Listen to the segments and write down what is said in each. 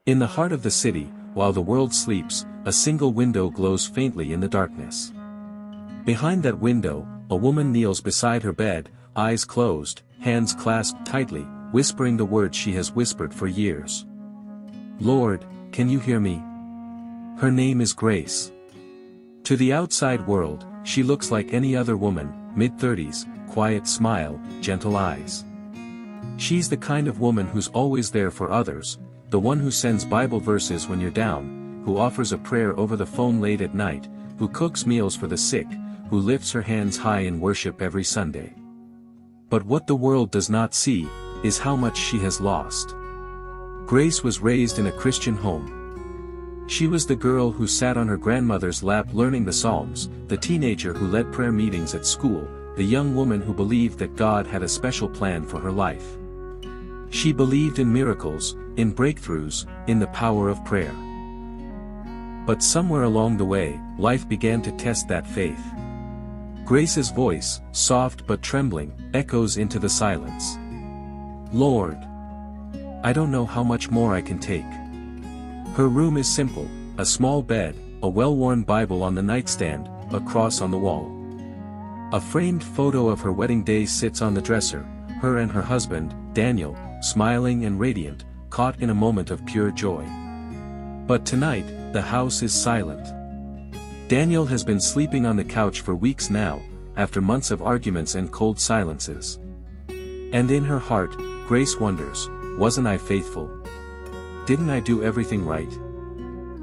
In the heart of the city, while the world sleeps, a single window glows faintly in the darkness. Behind that window, a woman kneels beside her bed, eyes closed, hands clasped tightly, whispering the words she has whispered for years. Lord, can you hear me? Her name is Grace. To the outside world, she looks like any other woman, mid-30s, quiet smile, gentle eyes. She's the kind of woman who's always there for others, the one who sends Bible verses when you're down, who offers a prayer over the phone late at night, who cooks meals for the sick, who lifts her hands high in worship every Sunday. But what the world does not see, is how much she has lost. Grace was raised in a Christian home. She was the girl who sat on her grandmother's lap learning the Psalms, the teenager who led prayer meetings at school, the young woman who believed that God had a special plan for her life. She believed in miracles, in breakthroughs, in the power of prayer. But somewhere along the way, life began to test that faith. Grace's voice, soft but trembling, echoes into the silence. Lord, I don't know how much more I can take. Her room is simple, a small bed, a well-worn Bible on the nightstand, a cross on the wall. A framed photo of her wedding day sits on the dresser, her and her husband, Daniel, smiling and radiant, caught in a moment of pure joy. But tonight, the house is silent. Daniel has been sleeping on the couch for weeks now, after months of arguments and cold silences. And in her heart, Grace wonders, wasn't I faithful? Didn't I do everything right?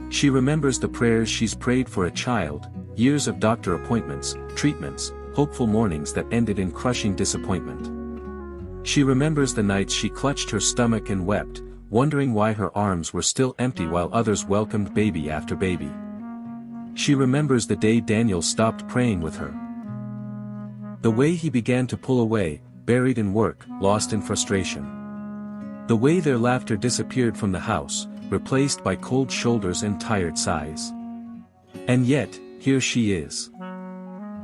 She remembers the prayers she's prayed for a child, years of doctor appointments, treatments, hopeful mornings that ended in crushing disappointment. She remembers the nights she clutched her stomach and wept, wondering why her arms were still empty while others welcomed baby after baby. She remembers the day Daniel stopped praying with her. The way he began to pull away, buried in work, lost in frustration. The way their laughter disappeared from the house, replaced by cold shoulders and tired sighs. And yet, here she is.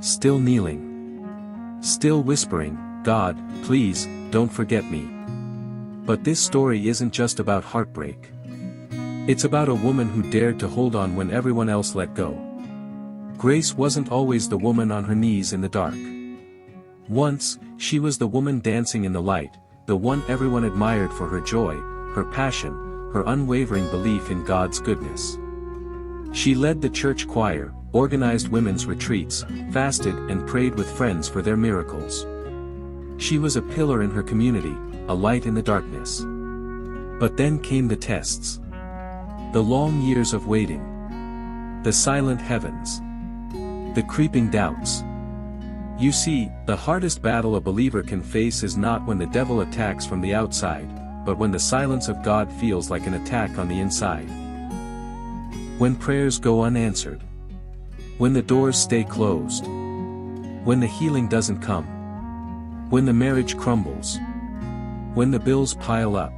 Still kneeling. Still whispering, God, please, don't forget me. But this story isn't just about heartbreak. It's about a woman who dared to hold on when everyone else let go. Grace wasn't always the woman on her knees in the dark. Once, she was the woman dancing in the light, the one everyone admired for her joy, her passion, her unwavering belief in God's goodness. She led the church choir, organized women's retreats, fasted and prayed with friends for their miracles. She was a pillar in her community, a light in the darkness. But then came the tests. The long years of waiting. The silent heavens. The creeping doubts. You see, the hardest battle a believer can face is not when the devil attacks from the outside, but when the silence of God feels like an attack on the inside. When prayers go unanswered. When the doors stay closed. When the healing doesn't come. When the marriage crumbles. When the bills pile up.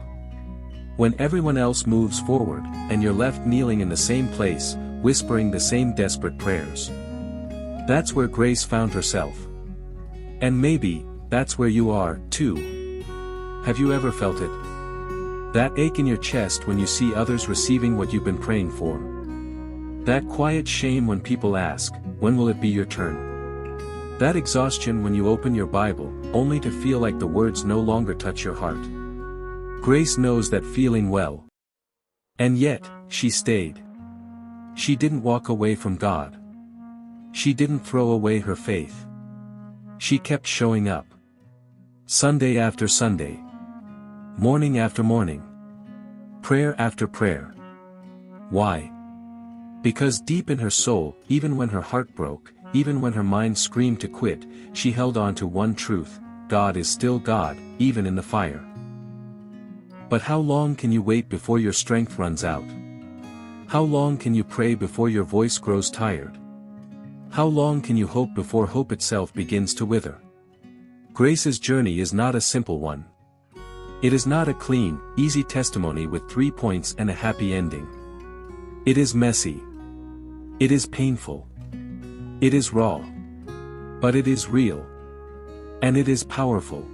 When everyone else moves forward, and you're left kneeling in the same place, whispering the same desperate prayers. That's where Grace found herself. And maybe, that's where you are, too. Have you ever felt it? That ache in your chest when you see others receiving what you've been praying for. That quiet shame when people ask, when will it be your turn? That exhaustion when you open your Bible, only to feel like the words no longer touch your heart. Grace knows that feeling well. And yet, she stayed. She didn't walk away from God. She didn't throw away her faith. She kept showing up. Sunday after Sunday. Morning after morning. Prayer after prayer. Why? Because deep in her soul, even when her heart broke, even when her mind screamed to quit, she held on to one truth: God is still God, even in the fire. But how long can you wait before your strength runs out? How long can you pray before your voice grows tired? How long can you hope before hope itself begins to wither? Grace's journey is not a simple one. It is not a clean, easy testimony with 3 points and a happy ending. It is messy. It is painful. It is raw. But it is real. And it is powerful.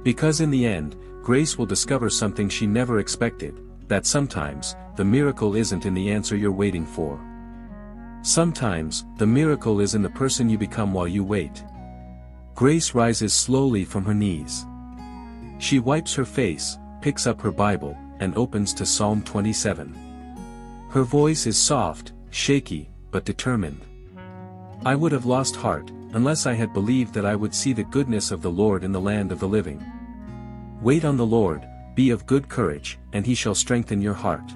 Because in the end, Grace will discover something she never expected: that sometimes, the miracle isn't in the answer you're waiting for. Sometimes, the miracle is in the person you become while you wait. Grace rises slowly from her knees. She wipes her face, picks up her Bible, and opens to Psalm 27. Her voice is soft, shaky, but determined. "I would have lost heart, unless I had believed that I would see the goodness of the Lord in the land of the living. Wait on the Lord, be of good courage, and he shall strengthen your heart."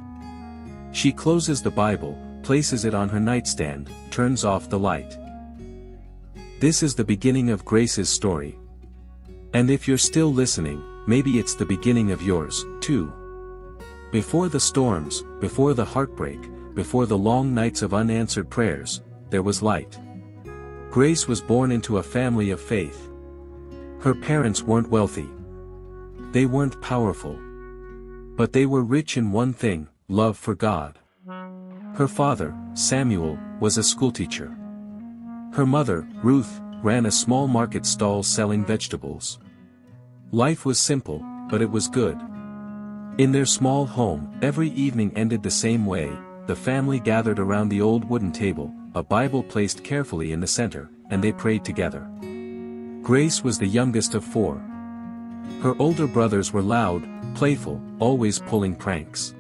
She closes the Bible, places it on her nightstand, turns off the light. This is the beginning of Grace's story. And if you're still listening, maybe it's the beginning of yours, too. Before the storms, before the heartbreak, before the long nights of unanswered prayers, there was light. Grace was born into a family of faith. Her parents weren't wealthy. They weren't powerful. But they were rich in one thing: love for God. Her father, Samuel, was a schoolteacher. Her mother, Ruth, ran a small market stall selling vegetables. Life was simple, but it was good. In their small home, every evening ended the same way: the family gathered around the old wooden table, a Bible placed carefully in the center, and they prayed together. Grace was the youngest of 4. Her older brothers were loud, playful, always pulling pranks.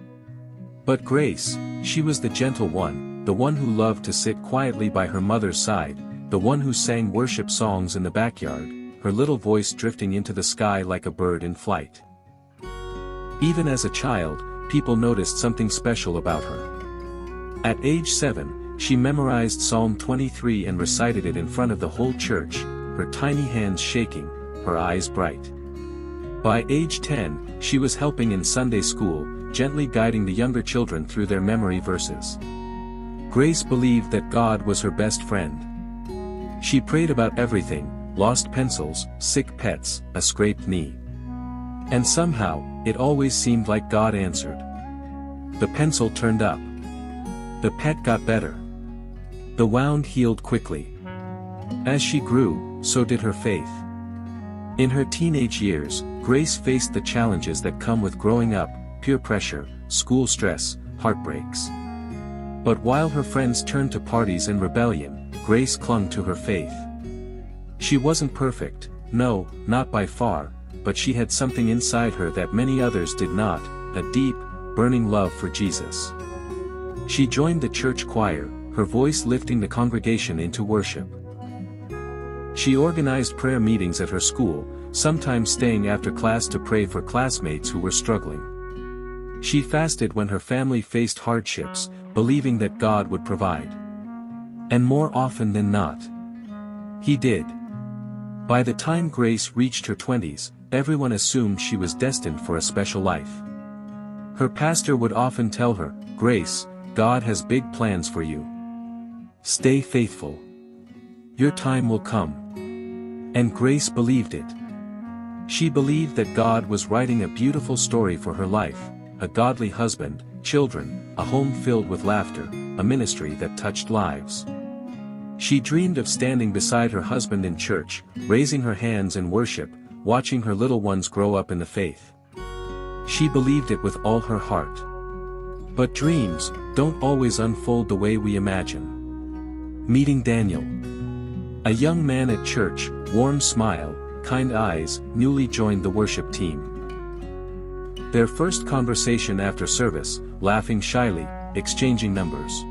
But Grace, she was the gentle one, the one who loved to sit quietly by her mother's side, the one who sang worship songs in the backyard, her little voice drifting into the sky like a bird in flight. Even as a child, people noticed something special about her. At age 7, she memorized Psalm 23 and recited it in front of the whole church, her tiny hands shaking, her eyes bright. By age 10, she was helping in Sunday school, gently guiding the younger children through their memory verses. Grace believed that God was her best friend. She prayed about everything: lost pencils, sick pets, a scraped knee. And somehow, it always seemed like God answered. The pencil turned up. The pet got better. The wound healed quickly. As she grew, so did her faith. In her teenage years, Grace faced the challenges that come with growing up: peer pressure, school stress, heartbreaks. But while her friends turned to parties and rebellion, Grace clung to her faith. She wasn't perfect, no, not by far, but she had something inside her that many others did not: a deep, burning love for Jesus. She joined the church choir, her voice lifting the congregation into worship. She organized prayer meetings at her school, sometimes staying after class to pray for classmates who were struggling. She fasted when her family faced hardships, believing that God would provide. And more often than not, He did. By the time Grace reached her 20s, everyone assumed she was destined for a special life. Her pastor would often tell her, "Grace, God has big plans for you. Stay faithful. Your time will come." And Grace believed it. She believed that God was writing a beautiful story for her life: a godly husband, children, a home filled with laughter, a ministry that touched lives. She dreamed of standing beside her husband in church, raising her hands in worship, watching her little ones grow up in the faith. She believed it with all her heart. But dreams don't always unfold the way we imagine. Meeting Daniel. A young man at church, warm smile, kind eyes, newly joined the worship team. Their first conversation after service, laughing shyly, exchanging numbers.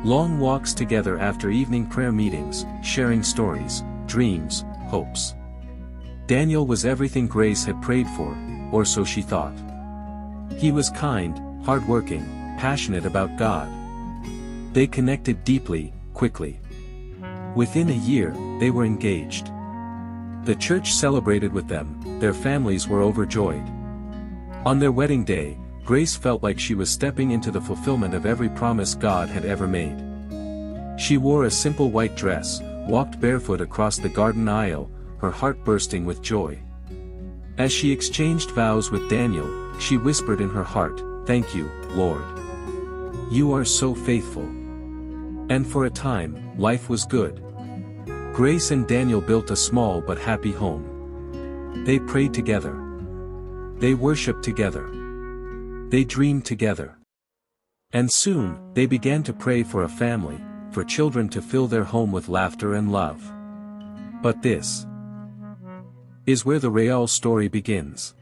Long walks together after evening prayer meetings, sharing stories, dreams, hopes. Daniel was everything Grace had prayed for, or so she thought. He was kind, hardworking, passionate about God. They connected deeply, quickly. Within a year, they were engaged. The church celebrated with them, their families were overjoyed. On their wedding day, Grace felt like she was stepping into the fulfillment of every promise God had ever made. She wore a simple white dress, walked barefoot across the garden aisle, her heart bursting with joy. As she exchanged vows with Daniel, she whispered in her heart, "Thank you, Lord. You are so faithful." And for a time, life was good. Grace and Daniel built a small but happy home. They prayed together. They worshiped together. They dreamed together. And soon, they began to pray for a family, for children to fill their home with laughter and love. But this is where the real story begins.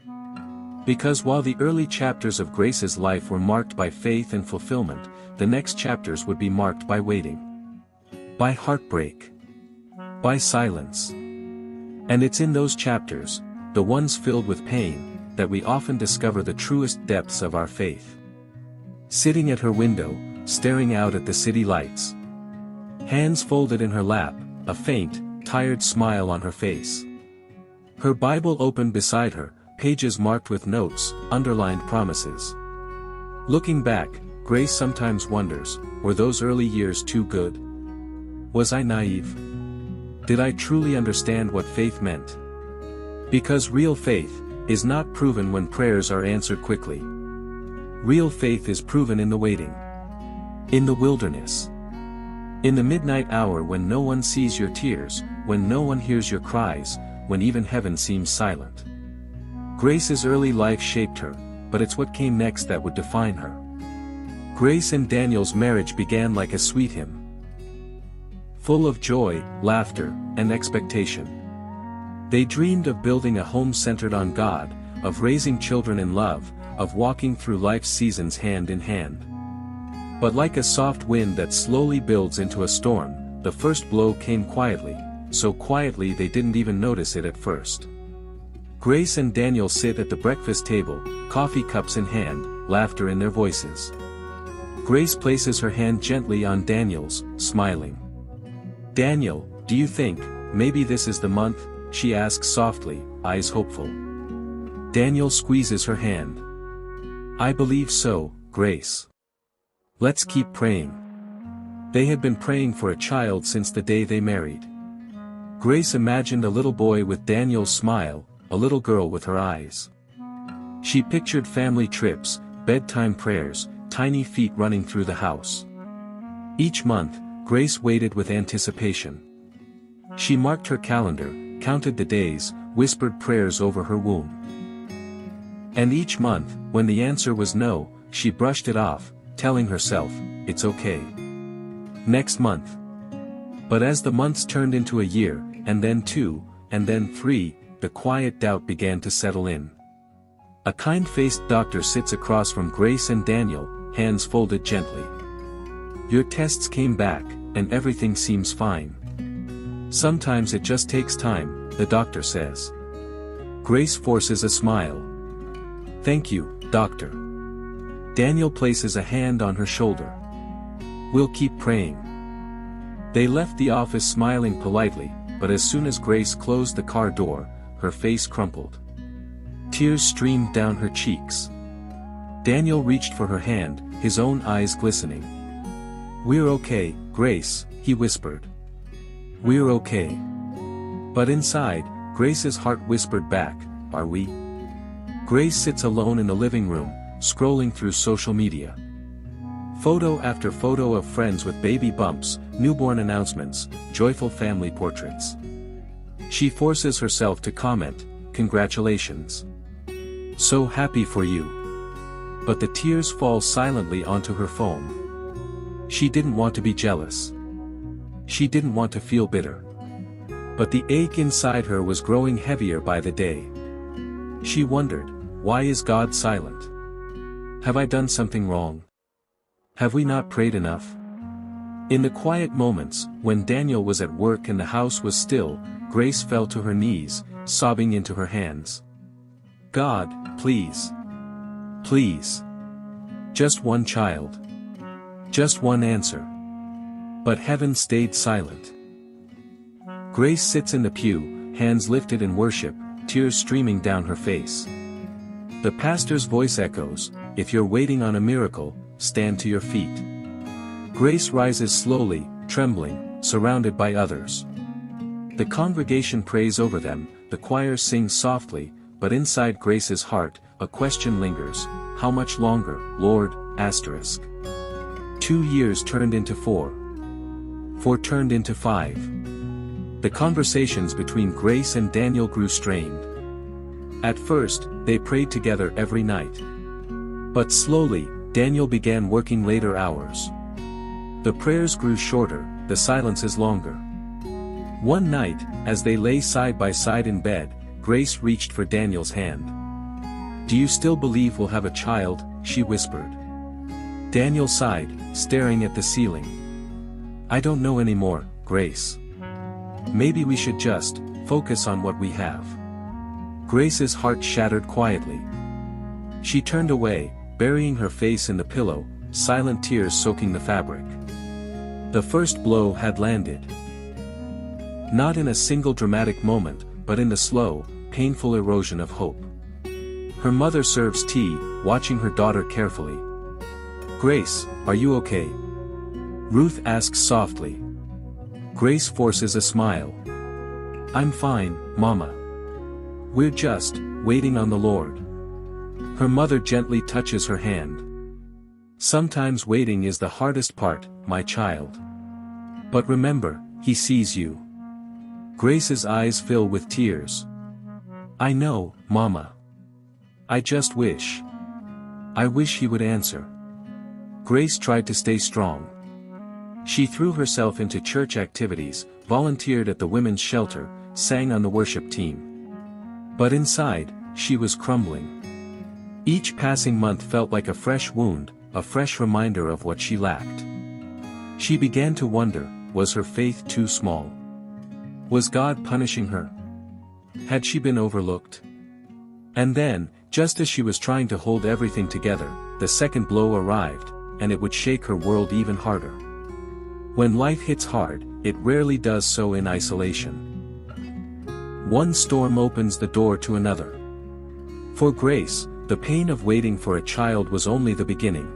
Because while the early chapters of Grace's life were marked by faith and fulfillment, the next chapters would be marked by waiting, by heartbreak, by silence. And it's in those chapters, the ones filled with pain, that we often discover the truest depths of our faith. Sitting at her window, staring out at the city lights, hands folded in her lap, a faint, tired smile on her face. Her Bible open beside her, pages marked with notes, underlined promises. Looking back, Grace sometimes wonders, were those early years too good? Was I naive? Did I truly understand what faith meant? Because real faith is not proven when prayers are answered quickly. Real faith is proven in the waiting, in the wilderness, in the midnight hour when no one sees your tears, when no one hears your cries, when even heaven seems silent. Grace's early life shaped her, but it's what came next that would define her. Grace and Daniel's marriage began like a sweet hymn, full of joy, laughter, and expectation. They dreamed of building a home centered on God, of raising children in love, of walking through life's seasons hand in hand. But like a soft wind that slowly builds into a storm, the first blow came quietly, so quietly they didn't even notice it at first. Grace and Daniel sit at the breakfast table, coffee cups in hand, laughter in their voices. Grace places her hand gently on Daniel's, smiling. "Daniel, do you think, maybe this is the month?" she asks softly, eyes hopeful. Daniel squeezes her hand. "I believe so, Grace. Let's keep praying." They had been praying for a child since the day they married. Grace imagined a little boy with Daniel's smile, a little girl with her eyes. She pictured family trips, bedtime prayers, tiny feet running through the house. Each month, Grace waited with anticipation. She marked her calendar, counted the days, whispered prayers over her womb. And each month, when the answer was no, she brushed it off, telling herself, "It's okay. Next month." But as the months turned into a year, and then 2, and then 3, the quiet doubt began to settle in. A kind-faced doctor sits across from Grace and Daniel, hands folded gently. "Your tests came back, and everything seems fine. Sometimes it just takes time," the doctor says. Grace forces a smile. "Thank you, doctor." Daniel places a hand on her shoulder. "We'll keep praying." They left the office smiling politely, but as soon as Grace closed the car door, her face crumpled. Tears streamed down her cheeks. Daniel reached for her hand, his own eyes glistening. "We're okay, Grace," he whispered. "We're okay." But inside, Grace's heart whispered back, "Are we?" Grace sits alone in the living room, scrolling through social media. Photo after photo of friends with baby bumps, newborn announcements, joyful family portraits. She forces herself to comment, "Congratulations. So happy for you." But the tears fall silently onto her phone. She didn't want to be jealous. She didn't want to feel bitter. But the ache inside her was growing heavier by the day. She wondered, why is God silent? Have I done something wrong? Have we not prayed enough? In the quiet moments, when Daniel was at work and the house was still, Grace fell to her knees, sobbing into her hands. "God, please. Please. Just one child. Just one answer." But heaven stayed silent. Grace sits in the pew, hands lifted in worship, tears streaming down her face. The pastor's voice echoes, "If you're waiting on a miracle, stand to your feet." Grace rises slowly, trembling, surrounded by others. The congregation prays over them, the choir sings softly, but inside Grace's heart, a question lingers, "How much longer, Lord?" 2 years turned into 4. 4 turned into 5. The conversations between Grace and Daniel grew strained. At first, they prayed together every night. But slowly, Daniel began working later hours. The prayers grew shorter, the silences longer. One night, as they lay side by side in bed, Grace reached for Daniel's hand. "Do you still believe we'll have a child?" she whispered. Daniel sighed, staring at the ceiling. "I don't know anymore, Grace. Maybe we should just focus on what we have." Grace's heart shattered quietly. She turned away, burying her face in the pillow, silent tears soaking the fabric. The first blow had landed. Not in a single dramatic moment, but in the slow, painful erosion of hope. Her mother serves tea, watching her daughter carefully. "Grace, are you okay?" Ruth asks softly. Grace forces a smile. "I'm fine, Mama. We're just waiting on the Lord." Her mother gently touches her hand. "Sometimes waiting is the hardest part, my child. But remember, He sees you." Grace's eyes fill with tears. "I know, Mama. I just wish. I wish He would answer." Grace tried to stay strong. She threw herself into church activities, volunteered at the women's shelter, sang on the worship team. But inside, she was crumbling. Each passing month felt like a fresh wound, a fresh reminder of what she lacked. She began to wonder, was her faith too small? Was God punishing her? Had she been overlooked? And then, just as she was trying to hold everything together, the second blow arrived, and it would shake her world even harder. When life hits hard, it rarely does so in isolation. One storm opens the door to another. For Grace, the pain of waiting for a child was only the beginning.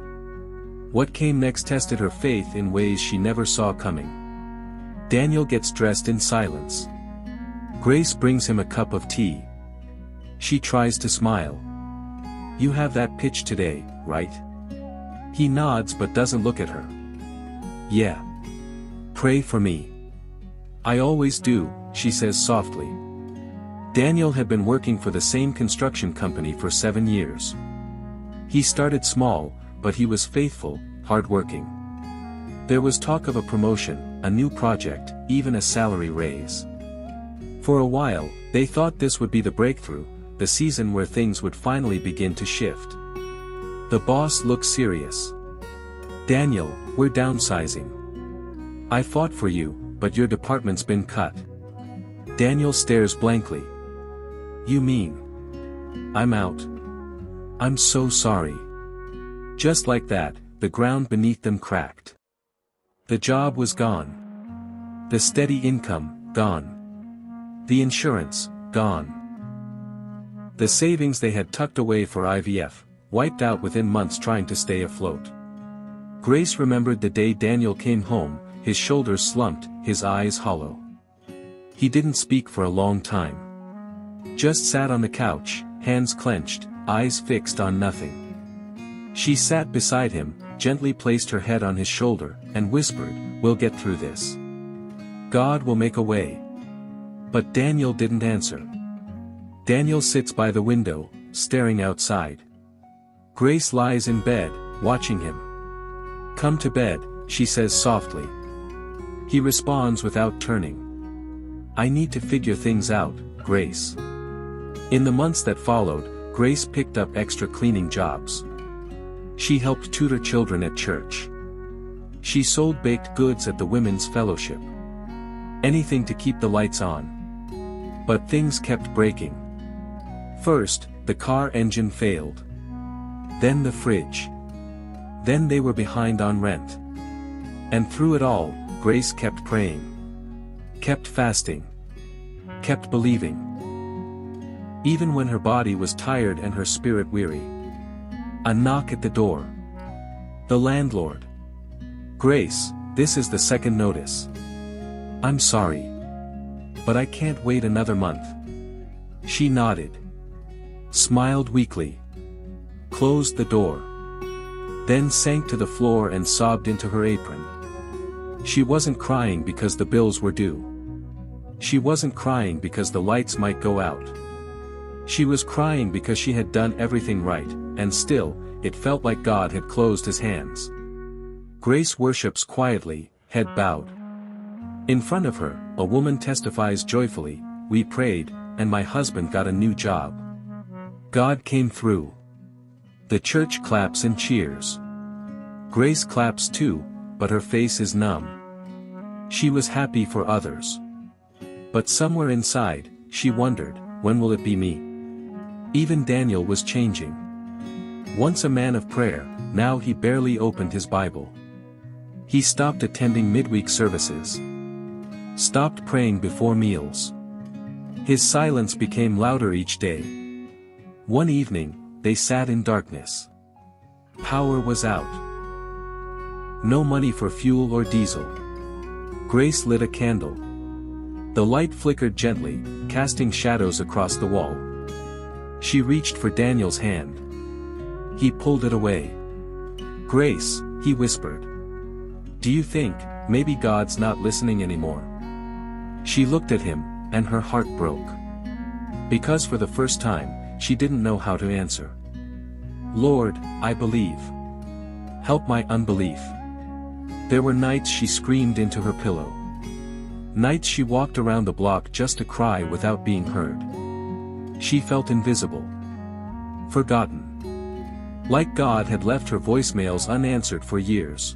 What came next tested her faith in ways she never saw coming. Daniel gets dressed in silence. Grace brings him a cup of tea. She tries to smile. "You have that pitch today, right?" He nods but doesn't look at her. "Yeah. Pray for me." "I always do," she says softly. Daniel had been working for the same construction company for 7 years. He started small, but he was faithful, hardworking. There was talk of a promotion, a new project, even a salary raise. For a while, they thought this would be the breakthrough, the season where things would finally begin to shift. The boss looked serious. "Daniel, we're downsizing. I fought for you, but your department's been cut." Daniel stares blankly. "You mean? I'm out? I'm so sorry." Just like that, the ground beneath them cracked. The job was gone. The steady income, gone. The insurance, gone. The savings they had tucked away for IVF, wiped out within months trying to stay afloat. Grace remembered the day Daniel came home, his shoulders slumped, his eyes hollow. He didn't speak for a long time. Just sat on the couch, hands clenched, eyes fixed on nothing. She sat beside him, gently placed her head on his shoulder, and whispered, "We'll get through this. God will make a way." But Daniel didn't answer. Daniel sits by the window, staring outside. Grace lies in bed, watching him. "Come to bed," she says softly. He responds without turning. "I need to figure things out, Grace." In the months that followed, Grace picked up extra cleaning jobs. She helped tutor children at church. She sold baked goods at the women's fellowship. Anything to keep the lights on. But things kept breaking. First, the car engine failed. Then the fridge. Then they were behind on rent. And through it all, Grace kept praying. Kept fasting. Kept believing. Even when her body was tired and her spirit weary. A knock at the door. The landlord. "Grace, this is the second notice. I'm sorry. But I can't wait another month." She nodded. Smiled weakly. Closed the door. Then sank to the floor and sobbed into her apron. She wasn't crying because the bills were due. She wasn't crying because the lights might go out. She was crying because she had done everything right, and still, it felt like God had closed his hands. Grace worships quietly, head bowed. In front of her, a woman testifies joyfully, "We prayed, and my husband got a new job. God came through." The church claps and cheers. Grace claps too, but her face is numb. She was happy for others. But somewhere inside, she wondered, when will it be me? Even Daniel was changing. Once a man of prayer, now he barely opened his Bible. He stopped attending midweek services. Stopped praying before meals. His silence became louder each day. One evening, they sat in darkness. Power was out. No money for fuel or diesel. Grace lit a candle. The light flickered gently, casting shadows across the wall. She reached for Daniel's hand. He pulled it away. "Grace," he whispered. "Do you think, maybe God's not listening anymore?" She looked at him, and her heart broke. Because for the first time, she didn't know how to answer. "Lord, I believe. Help my unbelief." There were nights she screamed into her pillow. Nights she walked around the block just to cry without being heard. She felt invisible. Forgotten. Like God had left her voicemails unanswered for years.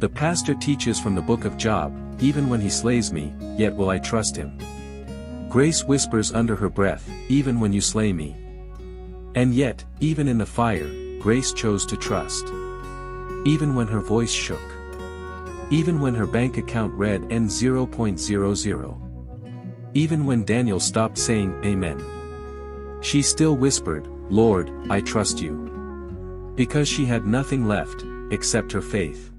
The pastor teaches from the book of Job, "Even when he slays me, yet will I trust him." Grace whispers under her breath, "Even when you slay me." And yet, even in the fire, Grace chose to trust. Even when her voice shook. Even when her bank account read N0.00. Even when Daniel stopped saying, "Amen." She still whispered, "Lord, I trust you." Because she had nothing left, except her faith.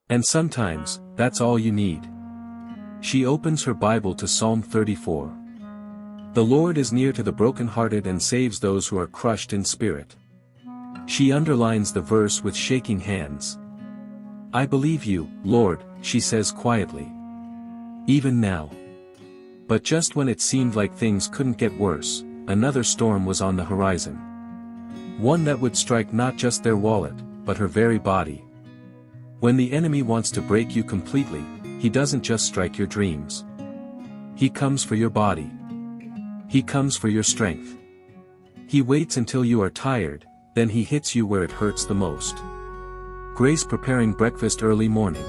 And sometimes, that's all you need. She opens her Bible to Psalm 34. "The Lord is near to the brokenhearted and saves those who are crushed in spirit." She underlines the verse with shaking hands. "I believe you, Lord," she says quietly. Even now. But just when it seemed like things couldn't get worse, another storm was on the horizon. One that would strike not just their wallet, but her very body. When the enemy wants to break you completely, he doesn't just strike your dreams. He comes for your body. He comes for your strength. He waits until you are tired, then he hits you where it hurts the most. Grace preparing breakfast early morning.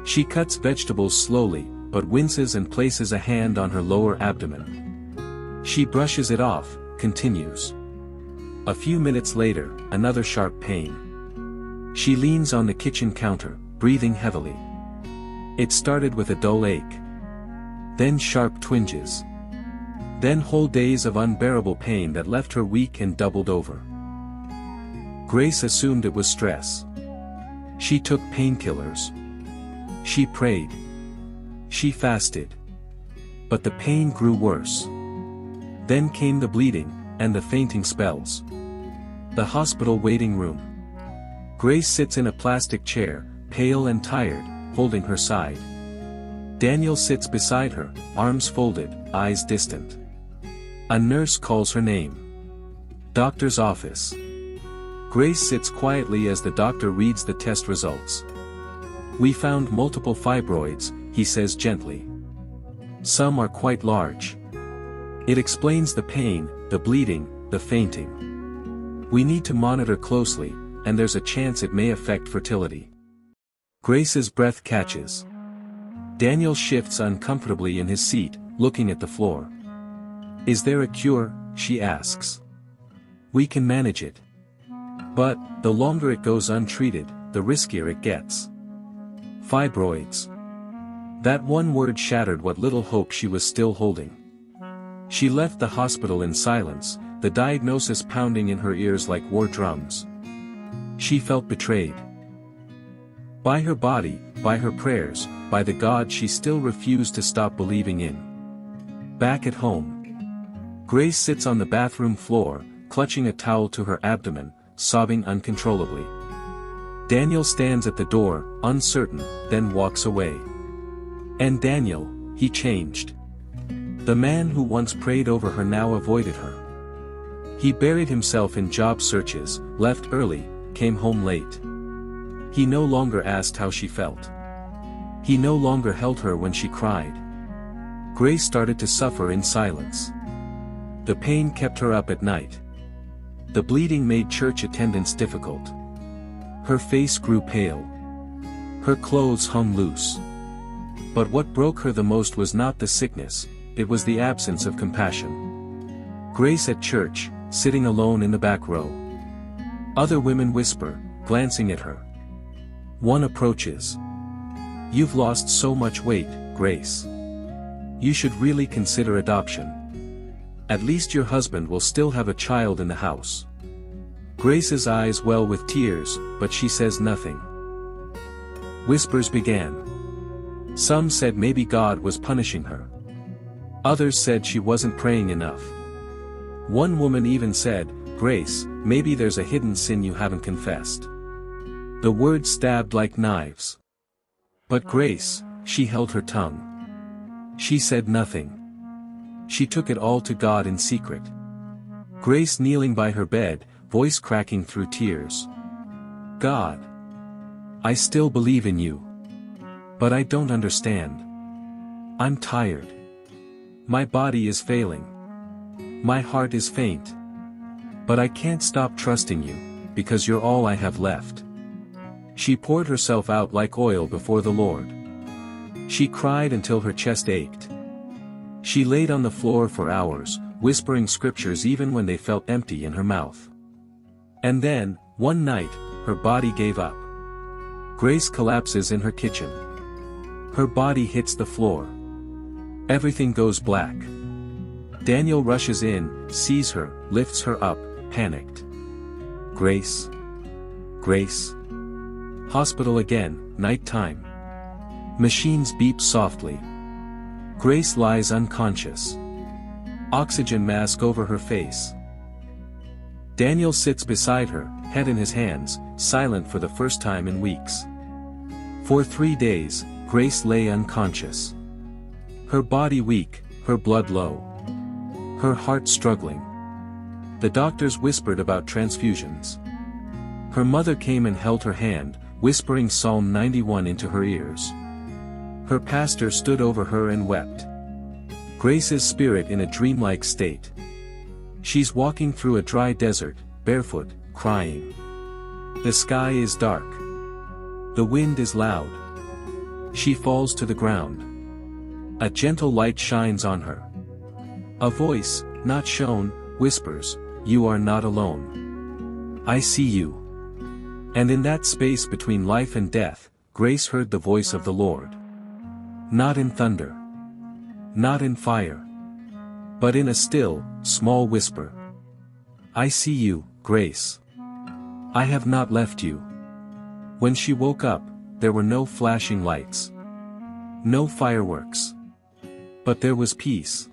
She cuts vegetables slowly, but winces and places a hand on her lower abdomen. She brushes it off, continues. A few minutes later, another sharp pain. She leans on the kitchen counter, breathing heavily. It started with a dull ache. Then sharp twinges. Then whole days of unbearable pain that left her weak and doubled over. Grace assumed it was stress. She took painkillers. She prayed. She fasted. But the pain grew worse. Then came the bleeding, and the fainting spells. The hospital waiting room. Grace sits in a plastic chair, pale and tired, holding her side. Daniel sits beside her, arms folded, eyes distant. A nurse calls her name. Doctor's office. Grace sits quietly as the doctor reads the test results. "We found multiple fibroids," he says gently. "Some are quite large. It explains the pain, the bleeding, the fainting. We need to monitor closely, and there's a chance it may affect fertility." Grace's breath catches. Daniel shifts uncomfortably in his seat, looking at the floor. "Is there a cure?" she asks. "We can manage it. But, the longer it goes untreated, the riskier it gets." Fibroids. That one word shattered what little hope she was still holding. She left the hospital in silence, the diagnosis pounding in her ears like war drums. She felt betrayed. By her body, by her prayers, by the God she still refused to stop believing in. Back at home. Grace sits on the bathroom floor, clutching a towel to her abdomen, sobbing uncontrollably. Daniel stands at the door, uncertain, then walks away. And Daniel, he changed. The man who once prayed over her now avoided her. He buried himself in job searches, left early, came home late. He no longer asked how she felt. He no longer held her when she cried. Grace started to suffer in silence. The pain kept her up at night. The bleeding made church attendance difficult. Her face grew pale. Her clothes hung loose. But what broke her the most was not the sickness, it was the absence of compassion. Grace at church, sitting alone in the back row. Other women whisper, glancing at her. One approaches. "You've lost so much weight, Grace. You should really consider adoption. At least your husband will still have a child in the house." Grace's eyes well with tears, but she says nothing. Whispers began. Some said maybe God was punishing her. Others said she wasn't praying enough. One woman even said, "Grace, maybe there's a hidden sin you haven't confessed." The words stabbed like knives. But Grace, she held her tongue. She said nothing. She took it all to God in secret. Grace kneeling by her bed, voice cracking through tears. "God, I still believe in you. But I don't understand. I'm tired. My body is failing. My heart is faint. But I can't stop trusting you, because you're all I have left." She poured herself out like oil before the Lord. She cried until her chest ached. She laid on the floor for hours, whispering scriptures even when they felt empty in her mouth. And then, one night, her body gave up. Grace collapses in her kitchen. Her body hits the floor. Everything goes black. Daniel rushes in, sees her, lifts her up, panicked. "Grace? Grace?" Hospital again, night time. Machines beep softly. Grace lies unconscious. Oxygen mask over her face. Daniel sits beside her, head in his hands, silent for the first time in weeks. For 3 days, Grace lay unconscious. Her body weak, her blood low. Her heart struggling. The doctors whispered about transfusions. Her mother came and held her hand, whispering Psalm 91 into her ears. Her pastor stood over her and wept. Grace's spirit in a dreamlike state. She's walking through a dry desert, barefoot, crying. The sky is dark. The wind is loud. She falls to the ground. A gentle light shines on her. A voice, not shown, whispers, "You are not alone. I see you." And in that space between life and death, Grace heard the voice of the Lord. Not in thunder. Not in fire. But in a still, small whisper. "I see you, Grace. I have not left you." When she woke up, there were no flashing lights. No fireworks. But there was peace.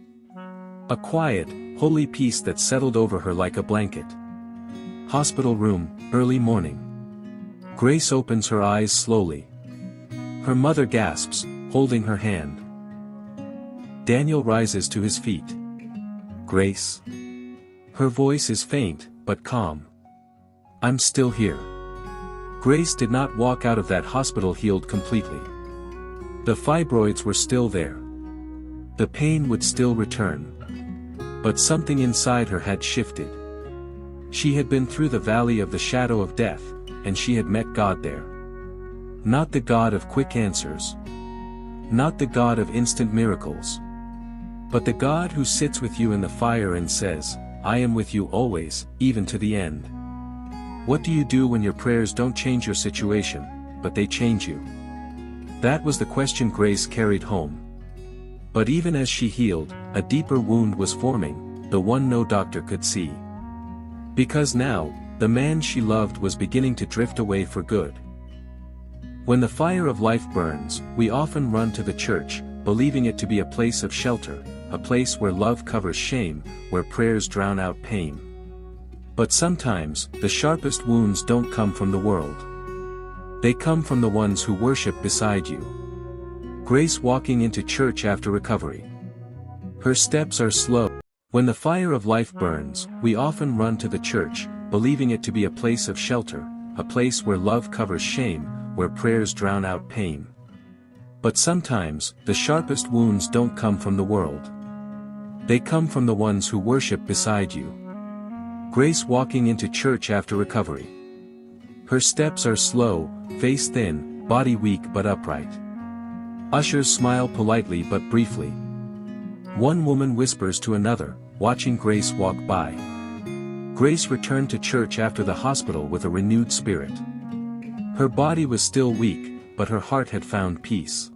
A quiet, holy peace that settled over her like a blanket. Hospital room, early morning. Grace opens her eyes slowly. Her mother gasps, holding her hand. Daniel rises to his feet. "Grace?" Her voice is faint, but calm. "I'm still here." Grace did not walk out of that hospital healed completely. The fibroids were still there. The pain would still return. But something inside her had shifted. She had been through the valley of the shadow of death, and she had met God there. Not the God of quick answers. Not the God of instant miracles. But the God who sits with you in the fire and says, "I am with you always, even to the end." What do you do when your prayers don't change your situation, but they change you? That was the question Grace carried home. But even as she healed, a deeper wound was forming, the one no doctor could see. Because now, the man she loved was beginning to drift away for good. When the fire of life burns, we often run to the church, believing it to be a place of shelter, a place where love covers shame, where prayers drown out pain. But sometimes, the sharpest wounds don't come from the world. They come from the ones who worship beside you. Grace walking into church after recovery. Her steps are slow, When the fire of life burns, we often run to the church, believing it to be a place of shelter, a place where love covers shame, where prayers drown out pain. But sometimes, the sharpest wounds don't come from the world. They come from the ones who worship beside you. Grace walking into church after recovery. Her steps are slow, face thin, body weak but upright. Ushers smile politely but briefly. One woman whispers to another, watching Grace walk by. Grace returned to church after the hospital with a renewed spirit. Her body was still weak, but her heart had found peace.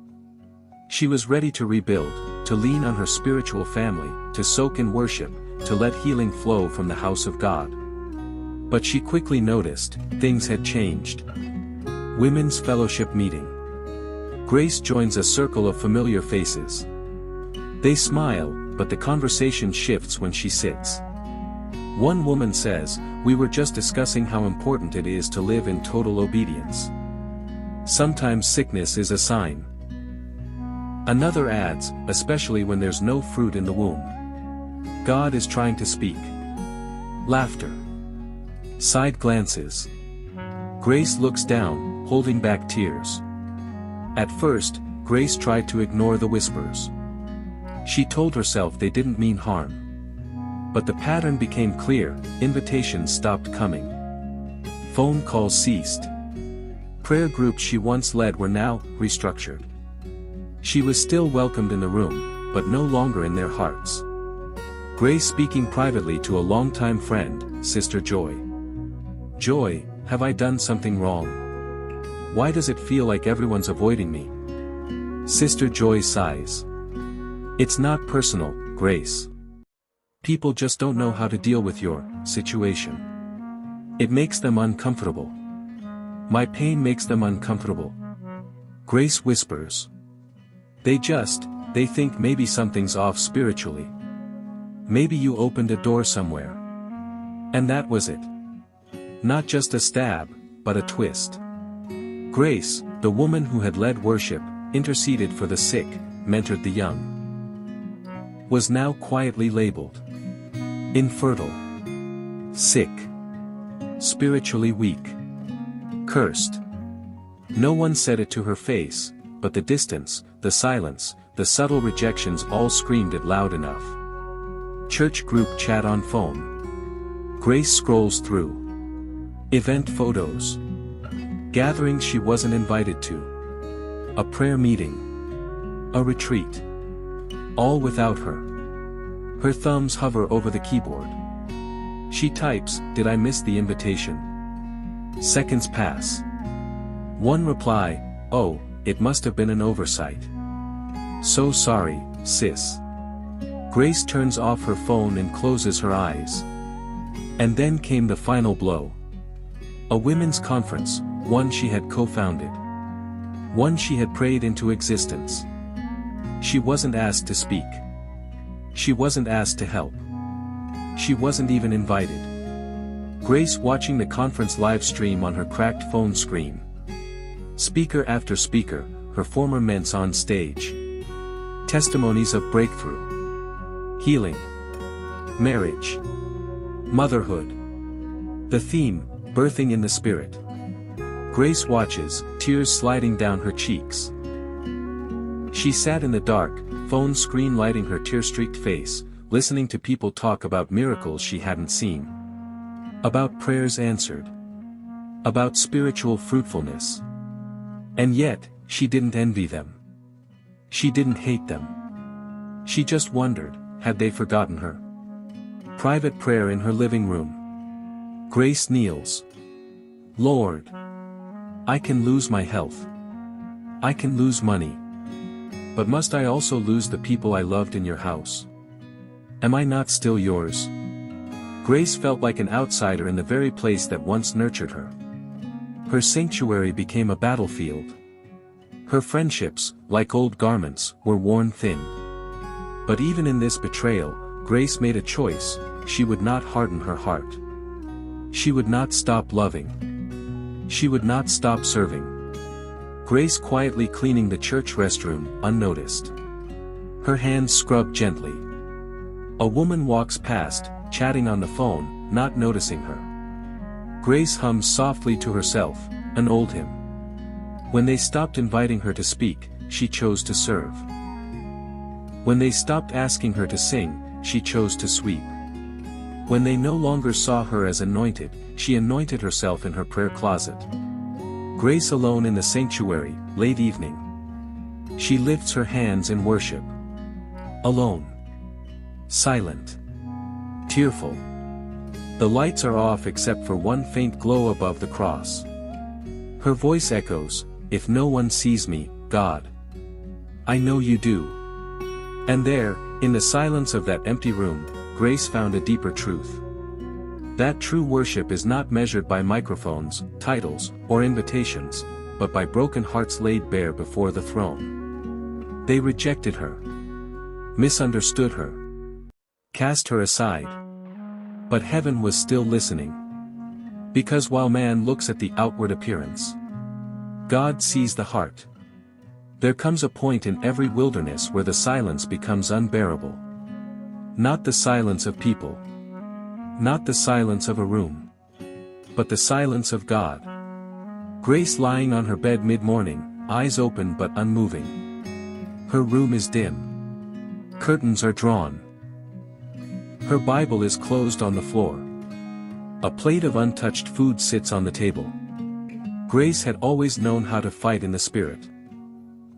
She was ready to rebuild, to lean on her spiritual family, to soak in worship, to let healing flow from the house of God. But she quickly noticed, things had changed. Women's fellowship meeting. Grace joins a circle of familiar faces. They smile, but the conversation shifts when she sits. One woman says, "We were just discussing how important it is to live in total obedience. Sometimes sickness is a sign." Another adds, "Especially when there's no fruit in the womb. God is trying to speak." Laughter. Side glances. Grace looks down, holding back tears. At first, Grace tried to ignore the whispers. She told herself they didn't mean harm. But the pattern became clear, invitations stopped coming. Phone calls ceased. Prayer groups she once led were now restructured. She was still welcomed in the room, but no longer in their hearts. Grace speaking privately to a longtime friend, Sister Joy. "Joy, have I done something wrong? Why does it feel like everyone's avoiding me?" Sister Joy sighs. "It's not personal, Grace. People just don't know how to deal with your situation. It makes them uncomfortable. My pain makes them uncomfortable." Grace whispers. They think maybe something's off spiritually. Maybe you opened a door somewhere. And that was it. Not just a stab, but a twist. Grace, the woman who had led worship, interceded for the sick, mentored the young, was now quietly labeled infertile, sick, spiritually weak, cursed. No one said it to her face, but the distance, the silence, the subtle rejections all screamed it loud enough. Church group chat on phone. Grace scrolls through. Event photos. Gatherings she wasn't invited to. A prayer meeting. A retreat. All without her. Her thumbs hover over the keyboard. She types, "Did I miss the invitation?" Seconds pass. One reply, "Oh, it must have been an oversight. So sorry, sis." Grace turns off her phone and closes her eyes. And then came the final blow. A women's conference, one she had co-founded. One she had prayed into existence. She wasn't asked to speak. She wasn't asked to help. She wasn't even invited. Grace watching the conference live stream on her cracked phone screen. Speaker after speaker, her former ments on stage. Testimonies of breakthrough. Healing. Marriage. Motherhood. The theme, birthing in the spirit. Grace watches, tears sliding down her cheeks. She sat in the dark, phone screen lighting her tear-streaked face, listening to people talk about miracles she hadn't seen. About prayers answered. About spiritual fruitfulness. And yet, she didn't envy them. She didn't hate them. She just wondered, had they forgotten her? Private prayer in her living room. Grace kneels. "Lord, I can lose my health. I can lose money. But must I also lose the people I loved in your house? Am I not still yours?" Grace felt like an outsider in the very place that once nurtured her. Her sanctuary became a battlefield. Her friendships, like old garments, were worn thin. But even in this betrayal, Grace made a choice: she would not harden her heart. She would not stop loving. She would not stop serving. Grace quietly cleaning the church restroom, unnoticed. Her hands scrubbed gently. A woman walks past, chatting on the phone, not noticing her. Grace hums softly to herself, an old hymn. When they stopped inviting her to speak, she chose to serve. When they stopped asking her to sing, she chose to sweep. When they no longer saw her as anointed, she anointed herself in her prayer closet. Grace alone in the sanctuary, late evening. She lifts her hands in worship. Alone. Silent. Tearful. The lights are off except for one faint glow above the cross. Her voice echoes, "If no one sees me, God, I know you do." And there, in the silence of that empty room, Grace found a deeper truth. That true worship is not measured by microphones, titles, or invitations, but by broken hearts laid bare before the throne. They rejected her, misunderstood her, cast her aside. But heaven was still listening. Because while man looks at the outward appearance, God sees the heart. There comes a point in every wilderness where the silence becomes unbearable. Not the silence of people. Not the silence of a room. But the silence of God. Grace lying on her bed mid-morning, eyes open but unmoving. Her room is dim. Curtains are drawn. Her Bible is closed on the floor. A plate of untouched food sits on the table. Grace had always known how to fight in the spirit.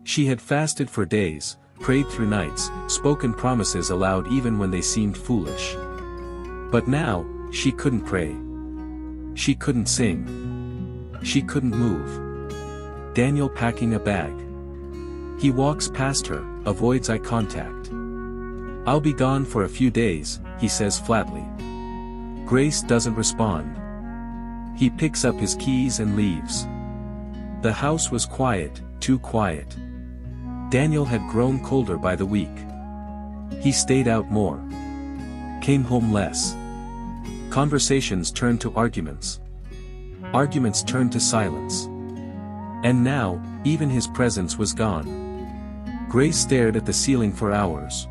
She had fasted for days, prayed through nights, spoken promises aloud even when they seemed foolish. But now, she couldn't pray. She couldn't sing. She couldn't move. Daniel packing a bag. He walks past her, avoids eye contact. "I'll be gone for a few days," he says flatly. Grace doesn't respond. He picks up his keys and leaves. The house was quiet, too quiet. Daniel had grown colder by the week. He stayed out more. Came home less. Conversations turned to arguments. Arguments turned to silence. And now, even his presence was gone. Grace stared at the ceiling for hours.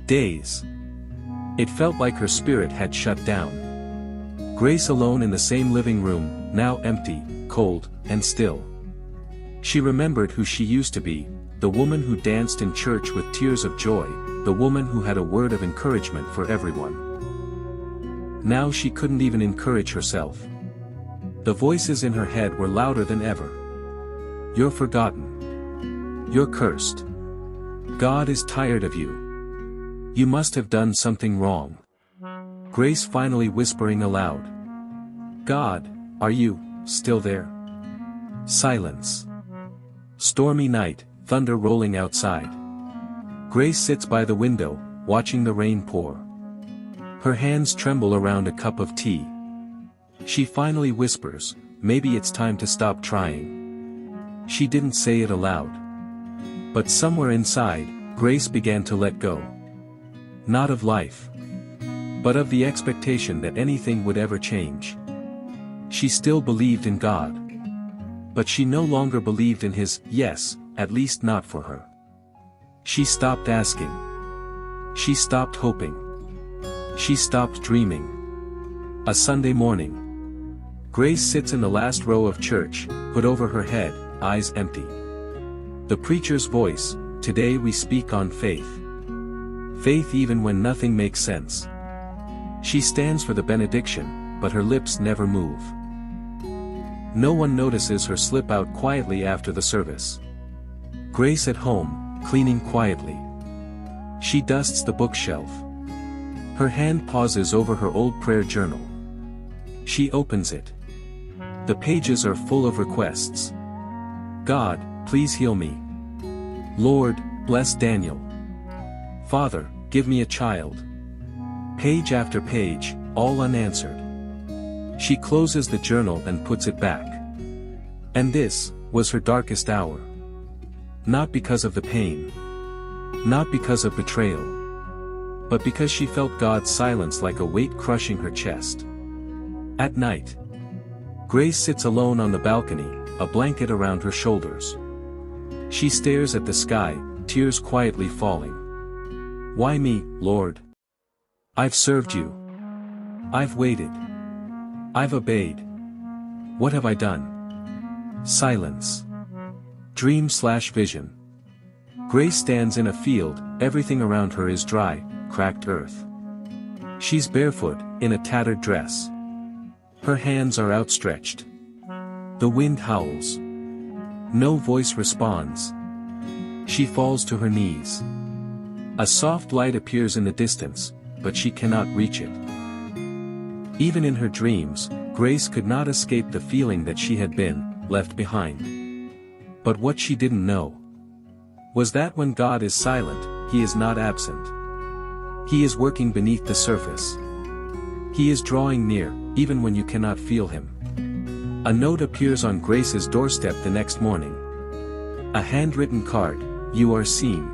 Days. It felt like her spirit had shut down. Grace alone in the same living room, now empty, cold, and still. She remembered who she used to be, the woman who danced in church with tears of joy, the woman who had a word of encouragement for everyone. Now she couldn't even encourage herself. The voices in her head were louder than ever. "You're forgotten. You're cursed. God is tired of you. You must have done something wrong." Grace finally whispering aloud. "God, are you still there?" Silence. Stormy night, thunder rolling outside. Grace sits by the window, watching the rain pour. Her hands tremble around a cup of tea. She finally whispers, "Maybe it's time to stop trying." She didn't say it aloud. But somewhere inside, Grace began to let go. Not of life, but of the expectation that anything would ever change. She still believed in God. But she no longer believed in his yes, at least not for her. She stopped asking. She stopped hoping. She stopped dreaming. A Sunday morning. Grace sits in the last row of church, hood over her head, eyes empty. The preacher's voice, "Today we speak on faith." Faith even when nothing makes sense. She stands for the benediction, but her lips never move. No one notices her slip out quietly after the service. Grace at home, cleaning quietly. She dusts the bookshelf. Her hand pauses over her old prayer journal. She opens it. The pages are full of requests. "God, please heal me. Lord, bless Daniel. Father, give me a child." Page after page, all unanswered. She closes the journal and puts it back. And this was her darkest hour. Not because of the pain. Not because of betrayal. But because she felt God's silence like a weight crushing her chest. At night, Grace sits alone on the balcony, a blanket around her shoulders. She stares at the sky, tears quietly falling. "Why me, Lord? I've served you. I've waited. I've obeyed. What have I done? Silence. Dream/vision. Grace stands in a field, everything around her is dry, cracked earth. She's barefoot, in a tattered dress. Her hands are outstretched. The wind howls. No voice responds. She falls to her knees. A soft light appears in the distance, but she cannot reach it. Even in her dreams, Grace could not escape the feeling that she had been left behind. But what she didn't know was that when God is silent, He is not absent. He is working beneath the surface. He is drawing near, even when you cannot feel Him. A note appears on Grace's doorstep the next morning. A handwritten card: "You are seen.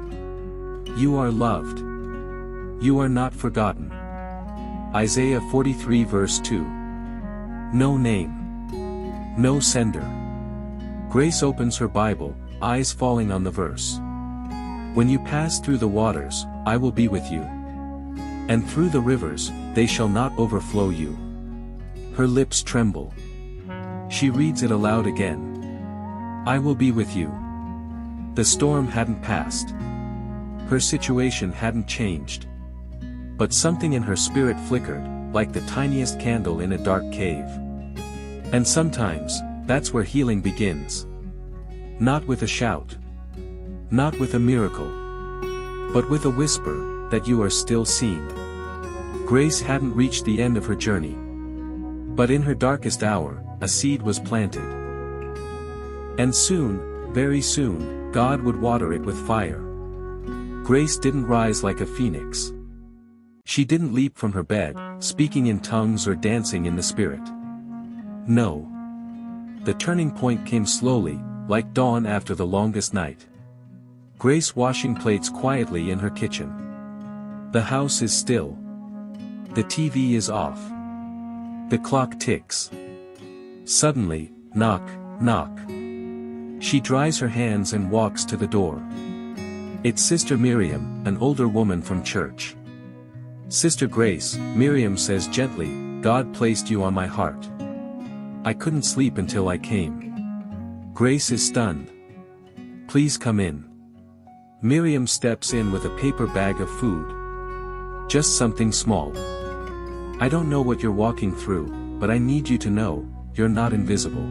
You are loved. You are not forgotten." Isaiah 43 verse 2. No name. No sender. Grace opens her Bible, eyes falling on the verse. "When you pass through the waters, I will be with you. And through the rivers, they shall not overflow you." Her lips tremble. She reads it aloud again. "I will be with you." The storm hadn't passed. Her situation hadn't changed. But something in her spirit flickered, like the tiniest candle in a dark cave. And sometimes, that's where healing begins. Not with a shout. Not with a miracle. But with a whisper, that you are still seen. Grace hadn't reached the end of her journey. But in her darkest hour, a seed was planted. And soon, very soon, God would water it with fire. Grace didn't rise like a phoenix. She didn't leap from her bed, speaking in tongues or dancing in the Spirit. No. The turning point came slowly, like dawn after the longest night. Grace washing plates quietly in her kitchen. The house is still. The TV is off. The clock ticks. Suddenly, knock, knock. She dries her hands and walks to the door. It's Sister Miriam, an older woman from church. "Sister Grace," Miriam says gently, "God placed you on my heart. I couldn't sleep until I came." Grace is stunned. "Please come in." Miriam steps in with a paper bag of food. "Just something small. I don't know what you're walking through, but I need you to know, you're not invisible."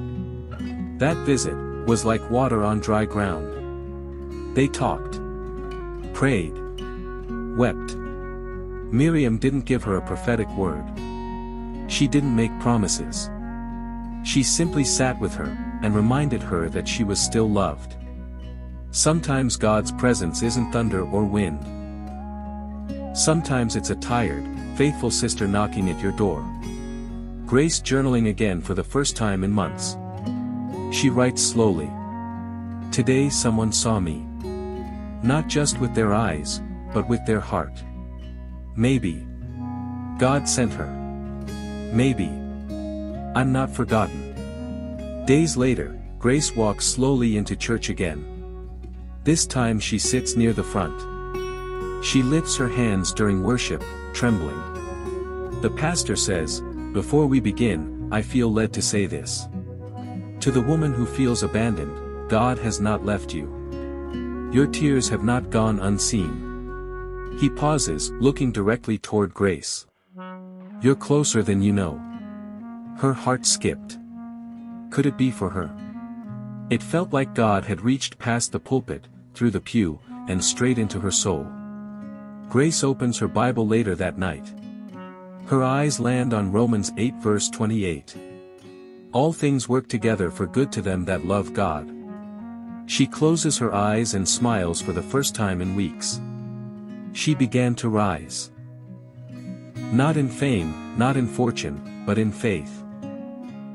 That visit was like water on dry ground. They talked. Prayed. Wept. Miriam didn't give her a prophetic word. She didn't make promises. She simply sat with her, and reminded her that she was still loved. Sometimes God's presence isn't thunder or wind. Sometimes it's a tired, faithful sister knocking at your door. Grace journaling again for the first time in months. She writes slowly. "Today someone saw me. Not just with their eyes, but with their heart. Maybe God sent her. Maybe I'm not forgotten." Days later, Grace walks slowly into church again. This time she sits near the front. She lifts her hands during worship, trembling. The pastor says, "Before we begin, I feel led to say this. To the woman who feels abandoned, God has not left you. Your tears have not gone unseen." He pauses, looking directly toward Grace. "You're closer than you know." Her heart skipped. Could it be for her? It felt like God had reached past the pulpit, through the pew, and straight into her soul. Grace opens her Bible later that night. Her eyes land on Romans 8 verse 28. "All things work together for good to them that love God." She closes her eyes and smiles for the first time in weeks. She began to rise. Not in fame, not in fortune, but in faith.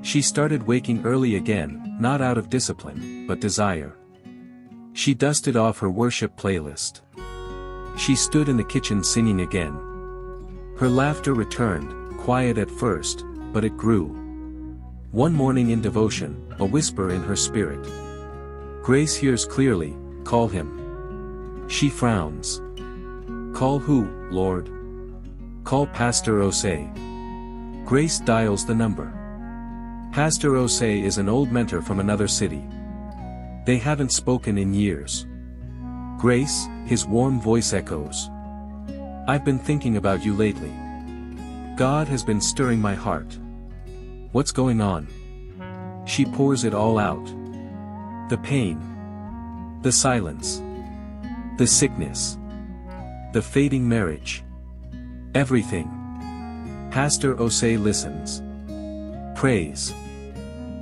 She started waking early again, not out of discipline, but desire. She dusted off her worship playlist. She stood in the kitchen singing again. Her laughter returned, quiet at first, but it grew. One morning in devotion, a whisper in her spirit. Grace hears clearly, "Call him." She frowns. "Call who, Lord?" Call Pastor Osei. Grace dials the number. Pastor Osei is an old mentor from another city. They haven't spoken in years. Grace, his warm voice echoes. I've been thinking about you lately. God has been stirring my heart. What's going on? She pours it all out. The pain. The silence. The sickness. The fading marriage. Everything. Pastor Osei listens. Prays.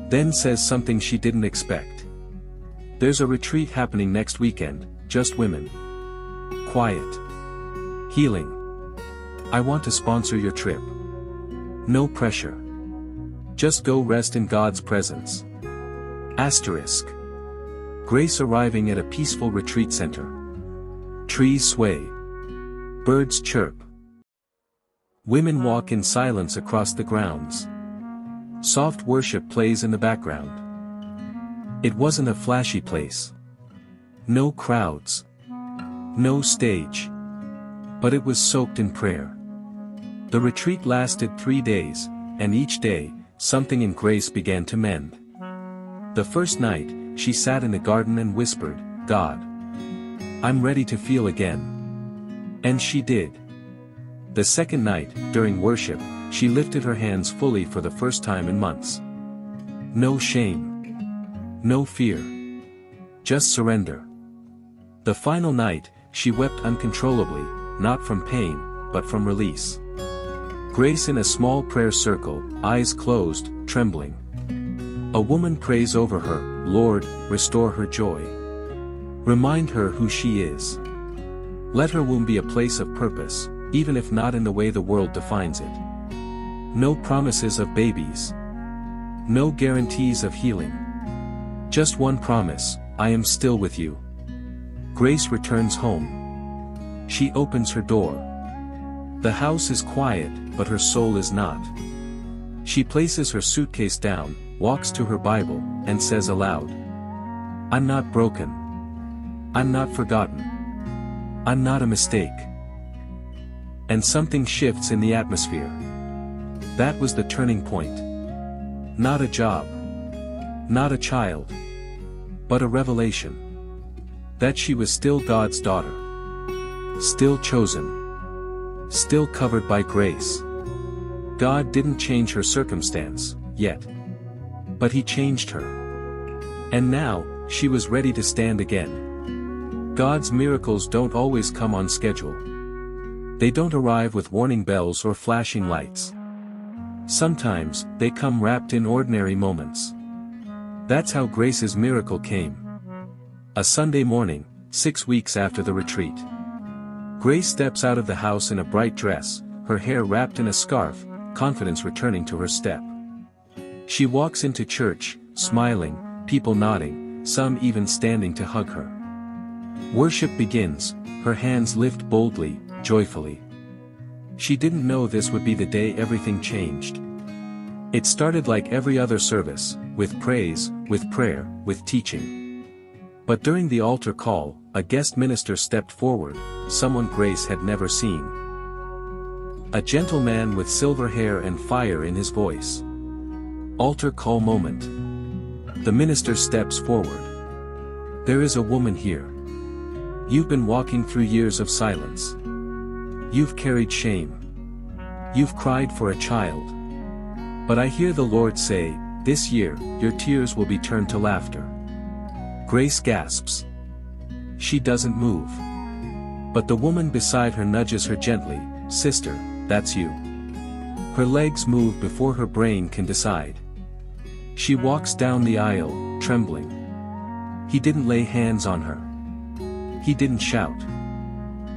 Then says something she didn't expect. There's a retreat happening next weekend, just women. Quiet. Healing. I want to sponsor your trip. No pressure. Just go rest in God's presence. Asterisk. Grace arriving at a peaceful retreat center. Trees sway. Birds chirp. Women walk in silence across the grounds. Soft worship plays in the background. It wasn't a flashy place. No crowds. No stage. But it was soaked in prayer. The retreat lasted 3 days, and each day, something in Grace began to mend. The first night, she sat in the garden and whispered, God, I'm ready to feel again. And she did. The second night, during worship, she lifted her hands fully for the first time in months. No shame. No fear. Just surrender. The final night, she wept uncontrollably, not from pain, but from release. Grace in a small prayer circle, eyes closed, trembling. A woman prays over her, Lord, restore her joy. Remind her who she is. Let her womb be a place of purpose, even if not in the way the world defines it. No promises of babies. No guarantees of healing. Just one promise, I am still with you. Grace returns home. She opens her door. The house is quiet, but her soul is not. She places her suitcase down, walks to her Bible, and says aloud, I'm not broken. I'm not forgotten. I'm not a mistake. And something shifts in the atmosphere. That was the turning point. Not a job. Not a child. But a revelation. That she was still God's daughter. Still chosen. Still covered by grace. God didn't change her circumstance, yet. But He changed her. And now, she was ready to stand again. God's miracles don't always come on schedule. They don't arrive with warning bells or flashing lights. Sometimes, they come wrapped in ordinary moments. That's how Grace's miracle came. A Sunday morning, 6 weeks after the retreat. Grace steps out of the house in a bright dress, her hair wrapped in a scarf, confidence returning to her step. She walks into church, smiling, people nodding, some even standing to hug her. Worship begins, her hands lift boldly, joyfully. She didn't know this would be the day everything changed. It started like every other service, with praise, with prayer, with teaching. But during the altar call, a guest minister stepped forward, someone Grace had never seen. A gentle man with silver hair and fire in his voice. Altar call moment. The minister steps forward. There is a woman here. You've been walking through years of silence. You've carried shame. You've cried for a child. But I hear the Lord say, this year, your tears will be turned to laughter. Grace gasps. She doesn't move. But the woman beside her nudges her gently, Sister, that's you. Her legs move before her brain can decide. She walks down the aisle, trembling. He didn't lay hands on her. He didn't shout.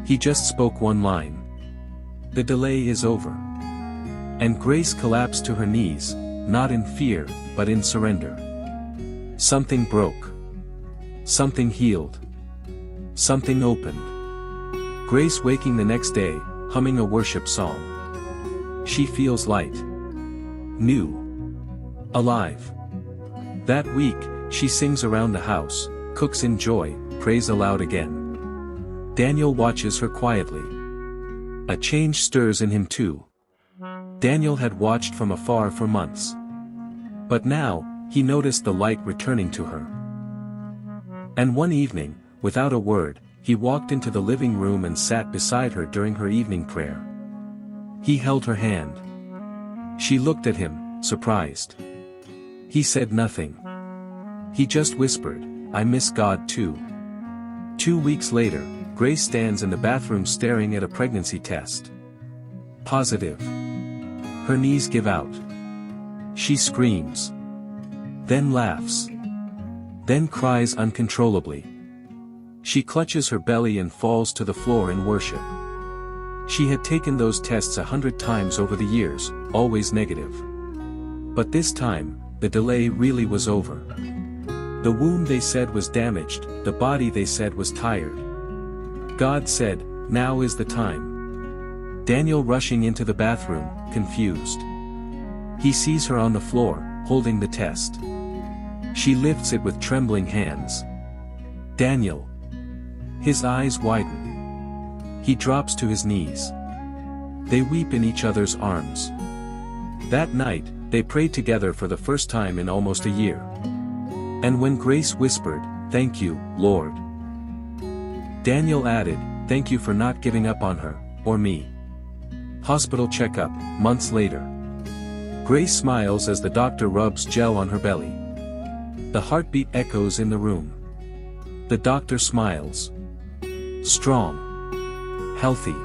He just spoke one line. The delay is over. And Grace collapsed to her knees, not in fear, but in surrender. Something broke. Something healed. Something opened. Grace waking the next day, humming a worship song. She feels light. New. Alive. That week, she sings around the house, cooks in joy, prays aloud again. Daniel watches her quietly. A change stirs in him too. Daniel had watched from afar for months. But now, he noticed the light returning to her. And one evening, without a word, he walked into the living room and sat beside her during her evening prayer. He held her hand. She looked at him, surprised. He said nothing. He just whispered, "I miss God too." 2 weeks later, Grace stands in the bathroom staring at a pregnancy test. Positive. Her knees give out. She screams. Then laughs. Then cries uncontrollably. She clutches her belly and falls to the floor in worship. She had taken those tests 100 times over the years, always negative. But this time, the delay really was over. The womb they said was damaged, the body they said was tired. God said, "Now is the time." Daniel rushing into the bathroom, confused. He sees her on the floor, holding the test. She lifts it with trembling hands. "Daniel." His eyes widen. He drops to his knees. They weep in each other's arms. That night, they prayed together for the first time in almost a year. And when Grace whispered, "Thank you, Lord," Daniel added, "Thank you for not giving up on her, or me." Hospital checkup, months later. Grace smiles as the doctor rubs gel on her belly. The heartbeat echoes in the room. The doctor smiles. Strong. Healthy.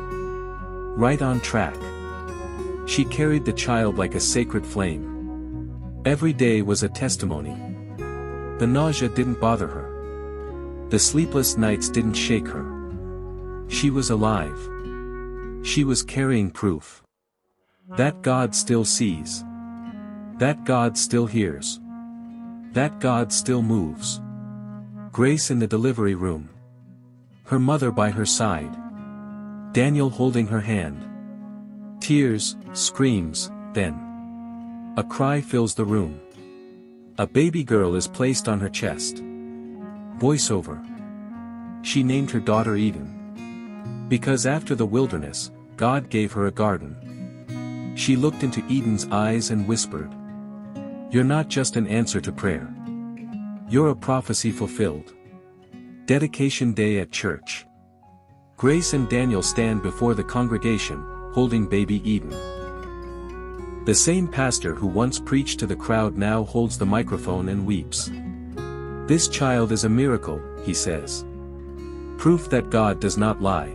Right on track. She carried the child like a sacred flame. Every day was a testimony. The nausea didn't bother her. The sleepless nights didn't shake her. She was alive. She was carrying proof. That God still sees. That God still hears. That God still moves. Grace in the delivery room. Her mother by her side. Daniel holding her hand. Tears, screams, then. A cry fills the room. A baby girl is placed on her chest. Voiceover. She named her daughter Eden. Because after the wilderness, God gave her a garden. She looked into Eden's eyes and whispered, "You're not just an answer to prayer. You're a prophecy fulfilled." Dedication day at church. Grace and Daniel stand before the congregation, holding baby Eden. The same pastor who once preached to the crowd now holds the microphone and weeps. "This child is a miracle," he says. "Proof that God does not lie.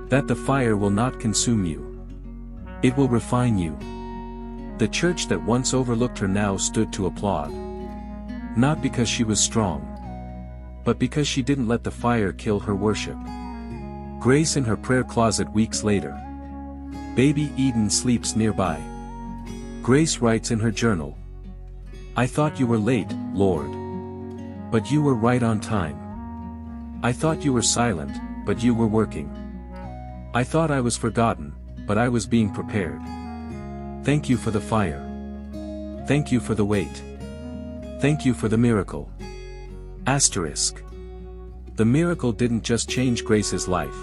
That the fire will not consume you. It will refine you." The church that once overlooked her now stood to applaud. Not because she was strong, but because she didn't let the fire kill her worship. Grace in her prayer closet weeks later. Baby Eden sleeps nearby. Grace writes in her journal, "I thought you were late, Lord. But you were right on time. I thought you were silent, but you were working. I thought I was forgotten, but I was being prepared. Thank you for the fire. Thank you for the wait. Thank you for the miracle." Asterisk. The miracle didn't just change Grace's life.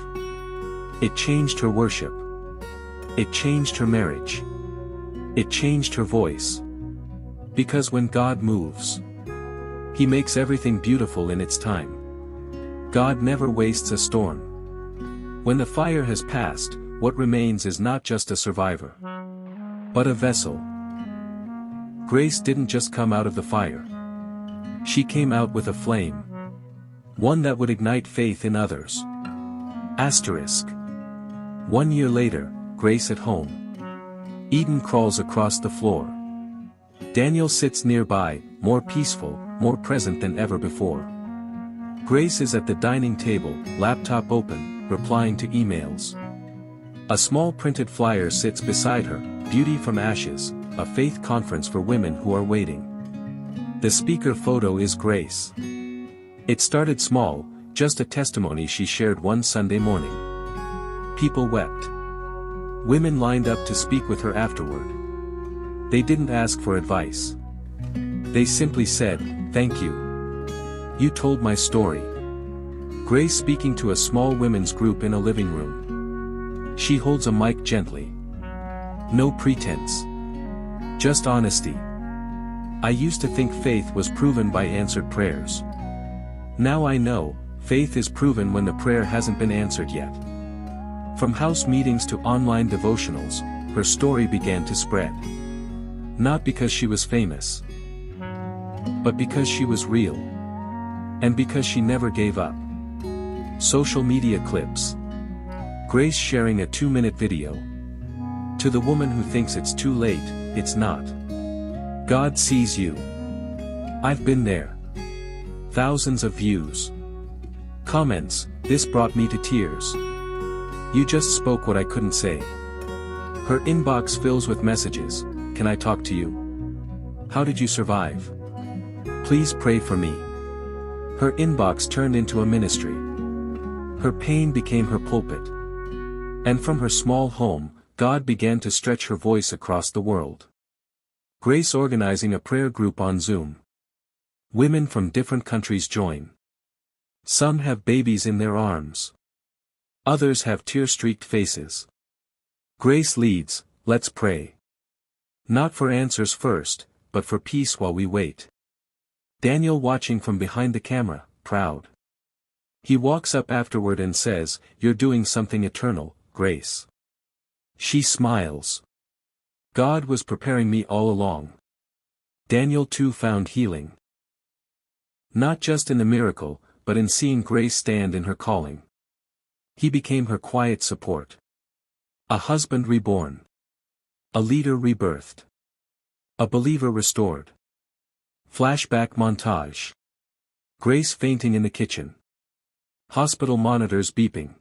It changed her worship. It changed her marriage. It changed her voice. Because when God moves, He makes everything beautiful in its time. God never wastes a storm. When the fire has passed, what remains is not just a survivor, but a vessel. Grace didn't just come out of the fire. She came out with a flame. One that would ignite faith in others. Asterisk. 1 year later, Grace at home. Eden crawls across the floor. Daniel sits nearby, more peaceful, more present than ever before. Grace is at the dining table, laptop open, replying to emails. A small printed flyer sits beside her, Beauty from Ashes, a faith conference for women who are waiting. The speaker photo is Grace. It started small, just a testimony she shared one Sunday morning. People wept. Women lined up to speak with her afterward. They didn't ask for advice. They simply said, "Thank you. You told my story." Grace speaking to a small women's group in a living room. She holds a mic gently. No pretense. Just honesty. I used to think faith was proven by answered prayers. Now I know, faith is proven when the prayer hasn't been answered yet. From house meetings to online devotionals, her story began to spread. Not because she was famous, but because she was real. And because she never gave up. Social media clips. Grace sharing a 2-minute video. To the woman who thinks it's too late, it's not. God sees you. I've been there. Thousands of views. Comments, this brought me to tears. You just spoke what I couldn't say. Her inbox fills with messages, can I talk to you? How did you survive? Please pray for me. Her inbox turned into a ministry. Her pain became her pulpit. And from her small home, God began to stretch her voice across the world. Grace organizing a prayer group on Zoom. Women from different countries join. Some have babies in their arms. Others have tear-streaked faces. Grace leads, let's pray. Not for answers first, but for peace while we wait. Daniel watching from behind the camera, proud. He walks up afterward and says, "You're doing something eternal, Grace." She smiles. God was preparing me all along. Daniel too found healing. Not just in the miracle, but in seeing Grace stand in her calling. He became her quiet support. A husband reborn. A leader rebirthed. A believer restored. Flashback montage. Grace fainting in the kitchen. Hospital monitors beeping.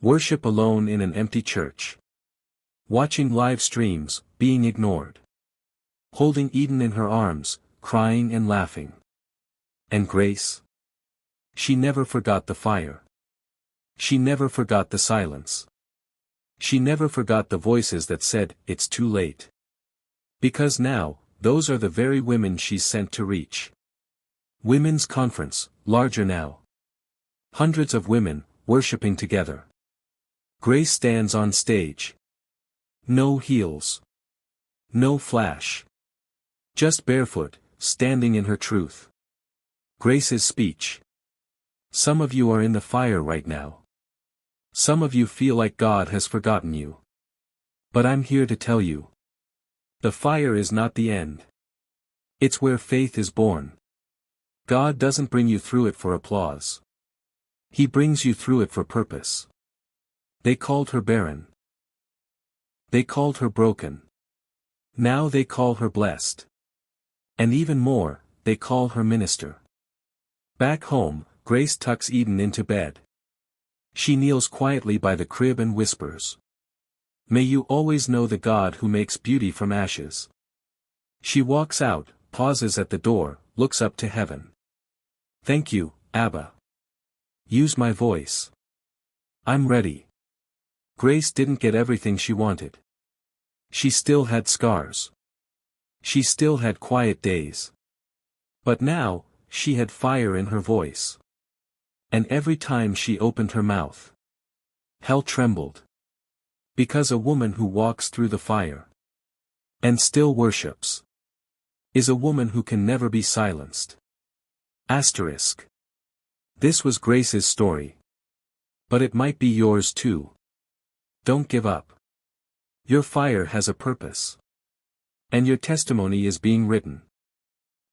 Worship alone in an empty church. Watching live streams, being ignored. Holding Eden in her arms, crying and laughing. And Grace? She never forgot the fire. She never forgot the silence. She never forgot the voices that said, "It's too late." Because now, those are the very women she's sent to reach. Women's conference, larger now. Hundreds of women, worshipping together. Grace stands on stage. No heels. No flash. Just barefoot, standing in her truth. Grace's speech. Some of you are in the fire right now. Some of you feel like God has forgotten you. But I'm here to tell you. The fire is not the end. It's where faith is born. God doesn't bring you through it for applause. He brings you through it for purpose. They called her barren. They called her broken. Now they call her blessed. And even more, they call her minister. Back home, Grace tucks Eden into bed. She kneels quietly by the crib and whispers. May you always know the God who makes beauty from ashes. She walks out, pauses at the door, looks up to heaven. Thank you, Abba. Use my voice. I'm ready. Grace didn't get everything she wanted. She still had scars. She still had quiet days. But now, she had fire in her voice. And every time she opened her mouth, hell trembled. Because a woman who walks through the fire and still worships is a woman who can never be silenced. Asterisk. This was Grace's story. But it might be yours too. Don't give up. Your fire has a purpose. And your testimony is being written.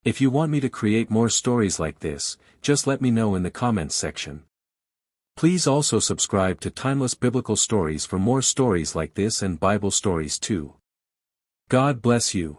If you want me to create more stories like this, just let me know in the comments section. Please also subscribe to Timeless Biblical Stories for more stories like this and Bible stories too. God bless you.